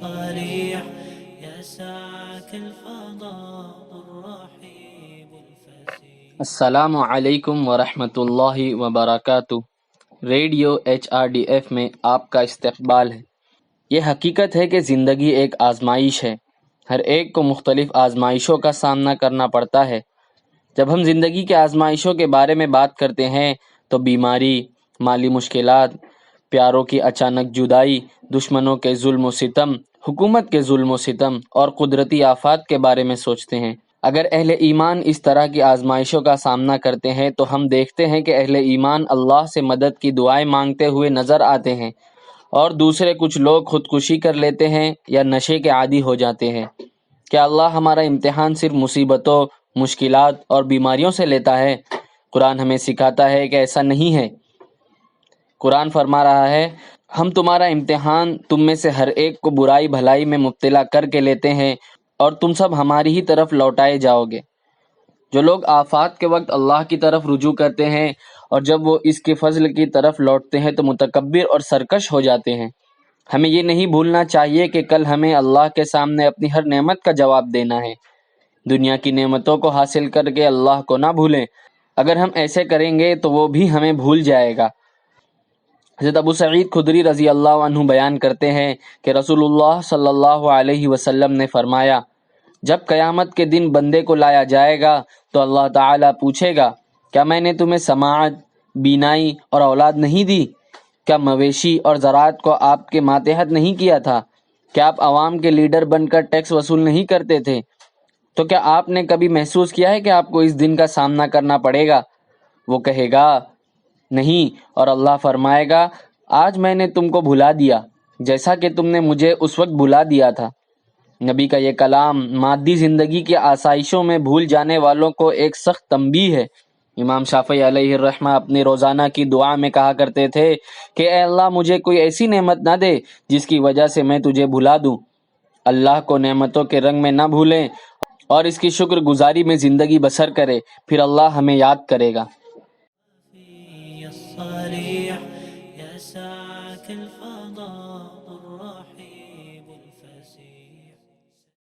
الصريح يسعك الفضاء الرحيب الفسيح. السلام علیکم ورحمۃ اللہ وبرکاتہ۔ ریڈیو HRDF میں آپ کا استقبال ہے۔ یہ حقیقت ہے کہ زندگی ایک آزمائش ہے۔ ہر ایک کو مختلف آزمائشوں کا سامنا کرنا پڑتا ہے۔ جب ہم زندگی کے آزمائشوں کے بارے میں بات کرتے ہیں تو بیماری، مالی مشکلات، پیاروں کی اچانک جدائی، دشمنوں کے ظلم و ستم، حکومت کے ظلم و ستم اور قدرتی آفات کے بارے میں سوچتے ہیں۔ اگر اہل ایمان اس طرح کی آزمائشوں کا سامنا کرتے ہیں تو ہم دیکھتے ہیں کہ اہل ایمان اللہ سے مدد کی دعائیں مانگتے ہوئے نظر آتے ہیں، اور دوسرے کچھ لوگ خودکشی کر لیتے ہیں یا نشے کے عادی ہو جاتے ہیں۔ کیا اللہ ہمارا امتحان صرف مصیبتوں، مشکلات اور بیماریوں سے لیتا ہے؟ قرآن ہمیں سکھاتا ہے کہ ایسا نہیں ہے۔ قرآن فرما رہا ہے، ہم تمہارا امتحان تم میں سے ہر ایک کو برائی بھلائی میں مبتلا کر کے لیتے ہیں، اور تم سب ہماری ہی طرف لوٹائے جاؤ گے۔ جو لوگ آفات کے وقت اللہ کی طرف رجوع کرتے ہیں اور جب وہ اس کے فضل کی طرف لوٹتے ہیں تو متکبر اور سرکش ہو جاتے ہیں۔ ہمیں یہ نہیں بھولنا چاہیے کہ کل ہمیں اللہ کے سامنے اپنی ہر نعمت کا جواب دینا ہے۔ دنیا کی نعمتوں کو حاصل کر کے اللہ کو نہ بھولیں۔ اگر ہم ایسے کریں گے تو وہ بھی ہمیں بھول جائے گا۔ حضرت ابو سعید خدری رضی اللہ عنہ بیان کرتے ہیں کہ رسول اللہ صلی اللہ علیہ وسلم نے فرمایا، جب قیامت کے دن بندے کو لایا جائے گا تو اللہ تعالیٰ پوچھے گا، کیا میں نے تمہیں سماعت، بینائی اور اولاد نہیں دی؟ کیا مویشی اور زراعت کو آپ کے ماتحت نہیں کیا تھا؟ کیا آپ عوام کے لیڈر بن کر ٹیکس وصول نہیں کرتے تھے؟ تو کیا آپ نے کبھی محسوس کیا ہے کہ آپ کو اس دن کا سامنا کرنا پڑے گا؟ وہ کہے گا نہیں، اور اللہ فرمائے گا، آج میں نے تم کو بھلا دیا جیسا کہ تم نے مجھے اس وقت بھلا دیا تھا۔ نبی کا یہ کلام مادی زندگی کی آسائشوں میں بھول جانے والوں کو ایک سخت تنبیہ ہے۔ امام شافعی علیہ الرحمہ اپنی روزانہ کی دعا میں کہا کرتے تھے کہ اے اللہ مجھے کوئی ایسی نعمت نہ دے جس کی وجہ سے میں تجھے بھلا دوں۔ اللہ کو نعمتوں کے رنگ میں نہ بھولیں اور اس کی شکر گزاری میں زندگی بسر کرے، پھر اللہ ہمیں یاد کرے گا۔ الصريح يسعك الفضاء الرحيب